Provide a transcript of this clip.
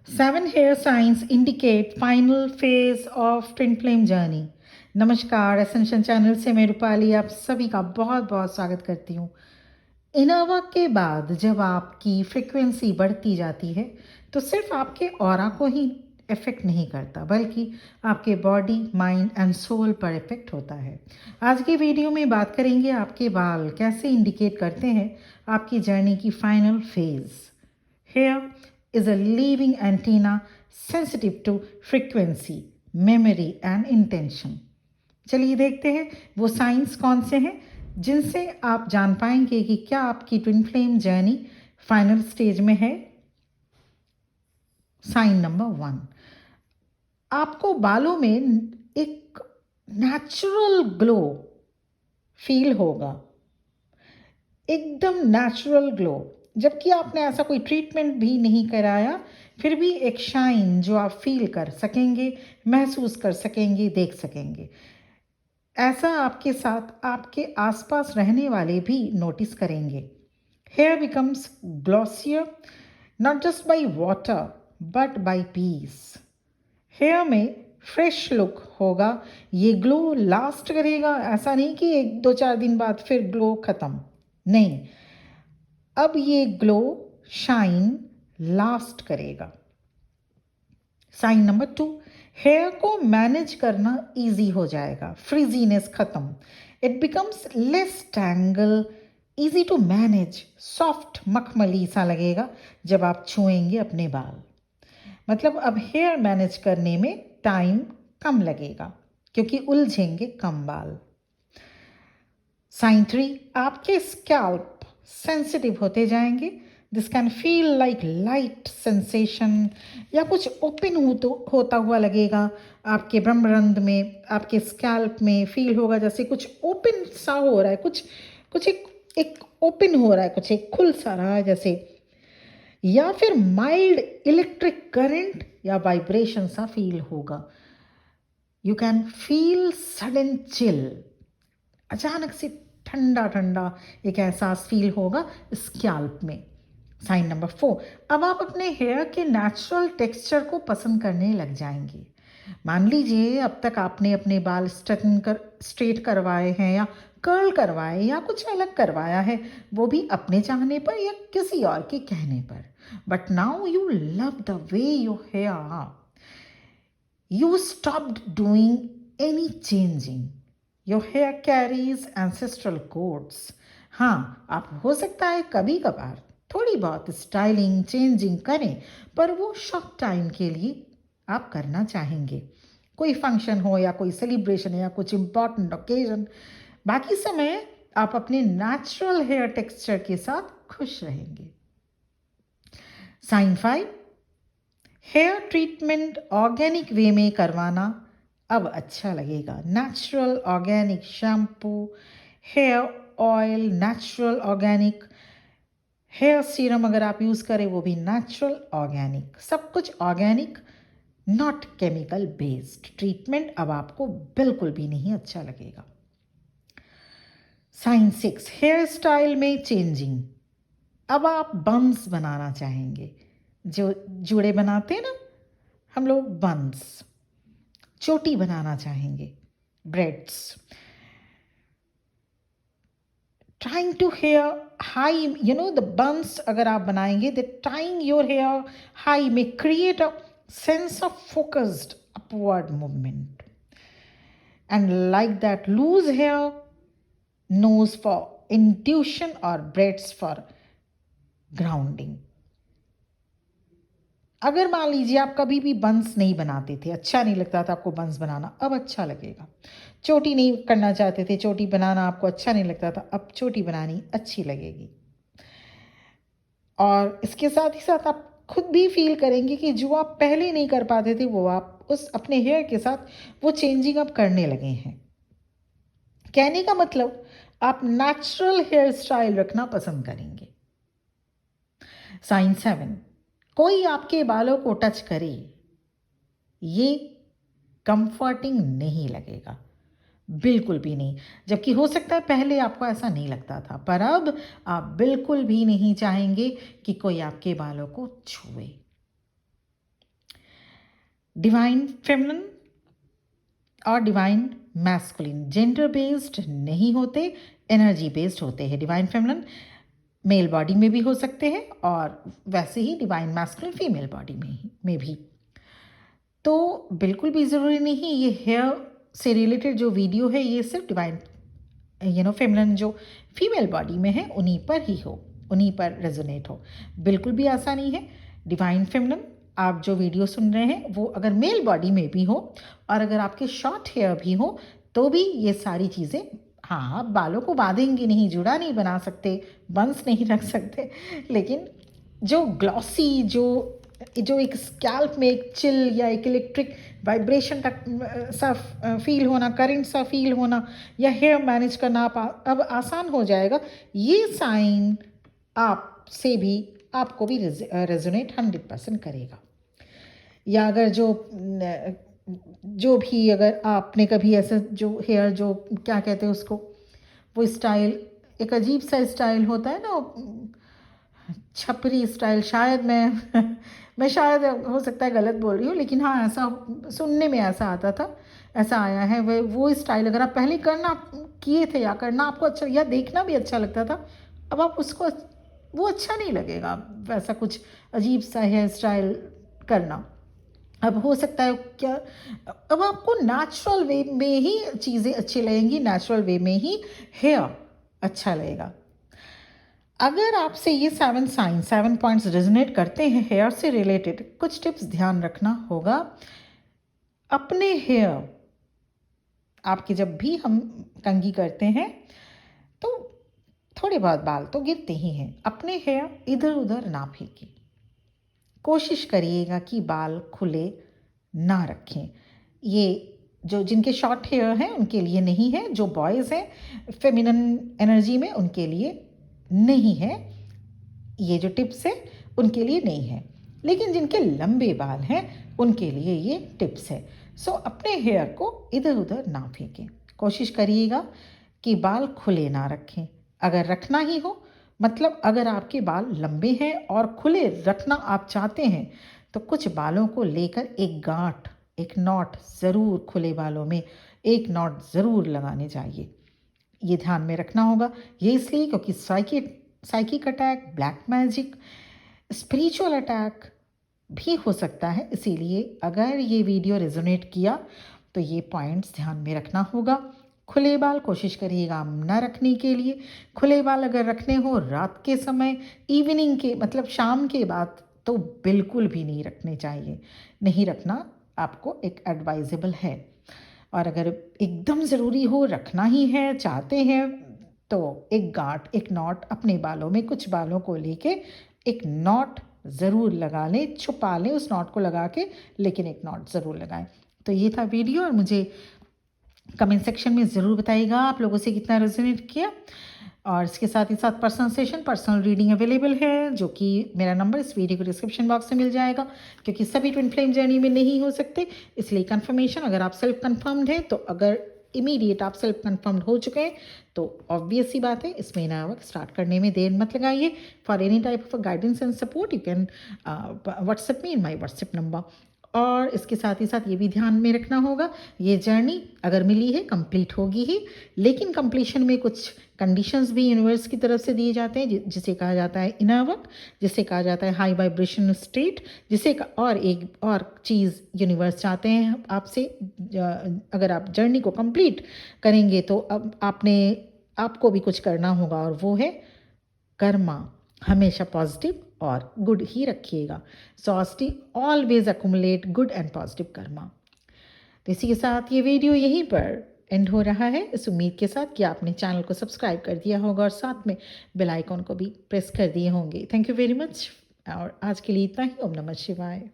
Seven hair signs indicate final phase of twin flame journey. नमस्कार, ascension channel से मैं रूपाली आप सभी का बहुत बहुत स्वागत करती हूँ। इनोवा के बाद जब आपकी फ्रिक्वेंसी बढ़ती जाती है तो सिर्फ आपके ऑरा को ही इफ़ेक्ट नहीं करता बल्कि आपके बॉडी, माइंड एंड सोल पर इफ़ेक्ट होता है। आज की वीडियो में बात करेंगे आपके बाल कैसे इंडिकेट करते हैं आपकी जर्नी की final phase. Hair is a living antenna sensitive to frequency, memory and intention. चलिए देखते हैं वो साइंस कौन से हैं जिनसे आप जान पाएंगे कि क्या आपकी twin flame journey final stage में है। साइन नंबर 1, आपको बालों में एक नेचुरल ग्लो फील होगा, एकदम नेचुरल ग्लो, जबकि आपने ऐसा कोई ट्रीटमेंट भी नहीं कराया, फिर भी एक शाइन जो आप फील कर सकेंगे, महसूस कर सकेंगे, देख सकेंगे। ऐसा आपके साथ आपके आसपास रहने वाले भी नोटिस करेंगे। Hair becomes glossier not just by water but by peace. Hair में फ्रेश लुक होगा, ये ग्लो लास्ट करेगा। ऐसा नहीं कि 1-2-4 दिन बाद फिर ग्लो ख़त्म, नहीं, अब ये ग्लो शाइन लास्ट करेगा। साइन नंबर 2, हेयर को मैनेज करना इजी हो जाएगा, फ्रिजीनेस खत्म, it becomes less tangle, easy to manage, soft मखमली सा लगेगा जब आप छुएंगे अपने बाल। मतलब अब हेयर मैनेज करने में टाइम कम लगेगा क्योंकि उलझेंगे कम बाल। साइन 3, आपके स्कैल्प सेंसिटिव होते जाएंगे। This can feel like light sensation, या कुछ ओपन होता हुआ लगेगा आपके ब्रह्मरंध्र में, आपके स्कैल्प में फील होगा जैसे कुछ ओपन सा हो रहा है, कुछ एक ओपन हो रहा है, कुछ एक खुल सा रहा है जैसे, या फिर माइल्ड इलेक्ट्रिक करंट या वाइब्रेशन सा फील होगा। You can feel sudden chill, अचानक से ठंडा ठंडा एक एहसास फील होगा स्कैल्प में। साइन नंबर 4, अब आप अपने हेयर के नेचुरल टेक्सचर को पसंद करने लग जाएंगे। मान लीजिए अब तक आपने अपने बाल स्ट्रेट करवाए हैं या कर्ल करवाए या कुछ अलग करवाया है, वो भी अपने चाहने पर या किसी और के कहने पर, but now you love the way your hair are, you stopped doing any changing, your hair carries ancestral codes. हाँ, आप हो सकता है कभी कभार थोड़ी बहुत स्टाइलिंग चेंजिंग करें, पर वो शॉर्ट टाइम के लिए आप करना चाहेंगे, कोई फंक्शन हो या कोई सेलिब्रेशन या कुछ इम्पॉर्टेंट ओकेजन। बाकी समय आप अपने नेचुरल हेयर टेक्सचर के साथ खुश रहेंगे। Sign 5, hair treatment organic way में करवाना अब अच्छा लगेगा। Natural organic shampoo, hair oil, natural organic hair serum अगर आप यूज़ करें वो भी नेचुरल ऑर्गेनिक, सब कुछ organic, not chemical based treatment अब आपको बिल्कुल भी नहीं अच्छा लगेगा। साइन 6, हेयर स्टाइल में चेंजिंग, अब आप बन्स बनाना चाहेंगे, जो जूड़े बनाते हैं ना हम लोग, बन्स, चोटी बनाना चाहेंगे, breads. Trying to hair high, the buns अगर आप बनाएंगे, the tying your hair high may create a sense of focused upward movement, and like that loose hair knows for intuition or braids for grounding। अगर मान लीजिए आप कभी भी बंस नहीं बनाते थे, अच्छा नहीं लगता था आपको बंस बनाना, अब अच्छा लगेगा। चोटी नहीं करना चाहते थे, चोटी बनाना आपको अच्छा नहीं लगता था, अब चोटी बनानी अच्छी लगेगी। और इसके साथ ही साथ आप खुद भी फील करेंगे कि जो आप पहले नहीं कर पाते थे वो आप उस अपने हेयर के साथ वो चेंजिंग अब करने लगे हैं। कहने का मतलब आप नेचुरल हेयर स्टाइल रखना पसंद करेंगे। साइन 7, कोई आपके बालों को टच करे, ये कंफर्टिंग नहीं लगेगा, बिल्कुल भी नहीं। जबकि हो सकता है पहले आपको ऐसा नहीं लगता था, पर अब आप बिल्कुल भी नहीं चाहेंगे कि कोई आपके बालों को छुए। डिवाइन फेमिनिन और डिवाइन मैस्कुलिन जेंडर बेस्ड नहीं होते, एनर्जी बेस्ड होते हैं। डिवाइन फेमिनिन मेल बॉडी में भी हो सकते हैं और वैसे ही डिवाइन मैस्कुलिन फीमेल बॉडी में भी। तो बिल्कुल भी ज़रूरी नहीं ये हेयर से रिलेटेड जो वीडियो है ये सिर्फ डिवाइन फेमिनिन जो फीमेल बॉडी में है उन्हीं पर ही हो, उन्हीं पर रेजोनेट हो। बिल्कुल भी ऐसा नहीं है। डिवाइन फेमिनिन आप जो वीडियो सुन रहे हैं वो अगर मेल बॉडी में भी हो और अगर आपके शॉर्ट हेयर भी हो तो भी ये सारी चीज़ें, हाँ, आप बालों को बांधेंगे नहीं, जुड़ा नहीं बना सकते, बंस नहीं रख सकते, लेकिन जो ग्लॉसी जो एक स्कैल्प में एक चिल या एक इलेक्ट्रिक वाइब्रेशन का सा फील होना, करंट सा फील होना या हेयर मैनेज करना आप अब आसान हो जाएगा। ये साइन आपसे भी, आपको भी रेजोनेट 100% करेगा। या अगर जो भी अगर आपने कभी ऐसे जो हेयर जो क्या कहते हैं उसको, वो स्टाइल एक अजीब सा स्टाइल होता है ना, छपरी स्टाइल, शायद मैं शायद हो सकता है गलत बोल रही हूँ, लेकिन हाँ ऐसा सुनने में ऐसा आता था, ऐसा आया है। वो स्टाइल अगर आप पहले करना किए थे या करना आपको अच्छा या देखना भी अच्छा लगता था, अब आप उसको वो अच्छा नहीं लगेगा वैसा कुछ अजीब सा हेयर स्टाइल करना। अब हो सकता है क्या, अब आपको नेचुरल वे में ही चीज़ें अच्छी लगेंगी, नेचुरल वे में ही हेयर अच्छा लगेगा। अगर आपसे ये 7 पॉइंट्स रेजोनेट करते हैं हेयर से रिलेटेड, कुछ टिप्स ध्यान रखना होगा। अपने हेयर आपके जब भी हम कंघी करते हैं तो थोड़े बहुत बाल तो गिरते ही हैं, अपने हेयर इधर उधर ना फेंकें। कोशिश करिएगा कि बाल खुले ना रखें। ये जो जिनके शॉर्ट हेयर हैं उनके लिए नहीं है, जो बॉयज़ हैं फेमिनिन एनर्जी में उनके लिए नहीं है, ये जो टिप्स है उनके लिए नहीं है, लेकिन जिनके लंबे बाल हैं उनके लिए ये टिप्स है। सो अपने हेयर को इधर उधर ना फेंकें। कोशिश करिएगा कि बाल खुले ना रखें। अगर रखना ही हो, मतलब अगर आपके बाल लंबे हैं और खुले रखना आप चाहते हैं, तो कुछ बालों को लेकर एक गांठ, एक नॉट ज़रूर खुले बालों में एक नॉट ज़रूर लगाने चाहिए। ये ध्यान में रखना होगा। ये इसलिए क्योंकि psychic attack, black magic, spiritual attack भी हो सकता है। इसीलिए अगर ये वीडियो रेजोनेट किया तो ये पॉइंट्स ध्यान में रखना होगा। खुले बाल कोशिश करिएगा न रखने के लिए। खुले बाल अगर रखने हो रात के समय, इवनिंग के मतलब शाम के बाद, तो बिल्कुल भी नहीं रखने चाहिए। नहीं रखना आपको एक एडवाइजेबल है। और अगर एकदम ज़रूरी हो, रखना ही है, चाहते हैं, तो एक गांठ, एक नॉट अपने बालों में, कुछ बालों को लेके एक नॉट ज़रूर लगा लें, छुपा लें उस नॉट को लगा के, लेकिन एक नॉट ज़रूर लगाएं। तो ये था वीडियो, और मुझे कमेंट सेक्शन में ज़रूर बताइएगा आप लोगों से कितना रेजोनेट किया। और इसके साथ ही साथ personal session, personal reading available है, जो कि मेरा नंबर इस वीडियो को डिस्क्रिप्शन बॉक्स में मिल जाएगा, क्योंकि सभी ट्विन फ्लेम जर्नी में नहीं हो सकते, इसलिए कंफर्मेशन अगर आप सेल्फ कंफर्म्ड है, तो अगर इमीडिएट आप सेल्फ कंफर्म्ड हो चुके हैं तो ऑब्वियस सी बात है इसमें नया वर्क स्टार्ट करने में देर मत लगाइए। For any type of guidance and support you can WhatsApp me in my WhatsApp number. और इसके साथ ही साथ ये भी ध्यान में रखना होगा, ये जर्नी अगर मिली है कंप्लीट होगी ही, लेकिन कंप्लीशन में कुछ कंडीशंस भी यूनिवर्स की तरफ से दिए जाते हैं, जिसे कहा जाता है इनर वर्क, जिसे कहा जाता है हाई वाइब्रेशन स्टेट, और एक और चीज़ यूनिवर्स चाहते हैं आपसे। अगर आप जर्नी को कंप्लीट करेंगे तो अब आपको भी कुछ करना होगा, और वो है कर्मा। हमेशा पॉजिटिव और गुड ही रखिएगा। So always accumulate good and positive Karma. तो इसी के साथ ये वीडियो यहीं पर एंड हो रहा है, इस उम्मीद के साथ कि आपने चैनल को सब्सक्राइब कर दिया होगा और साथ में बेल आइकॉन को भी प्रेस कर दिए होंगे। थैंक यू वेरी मच, और आज के लिए इतना ही। ओम नमः शिवाय।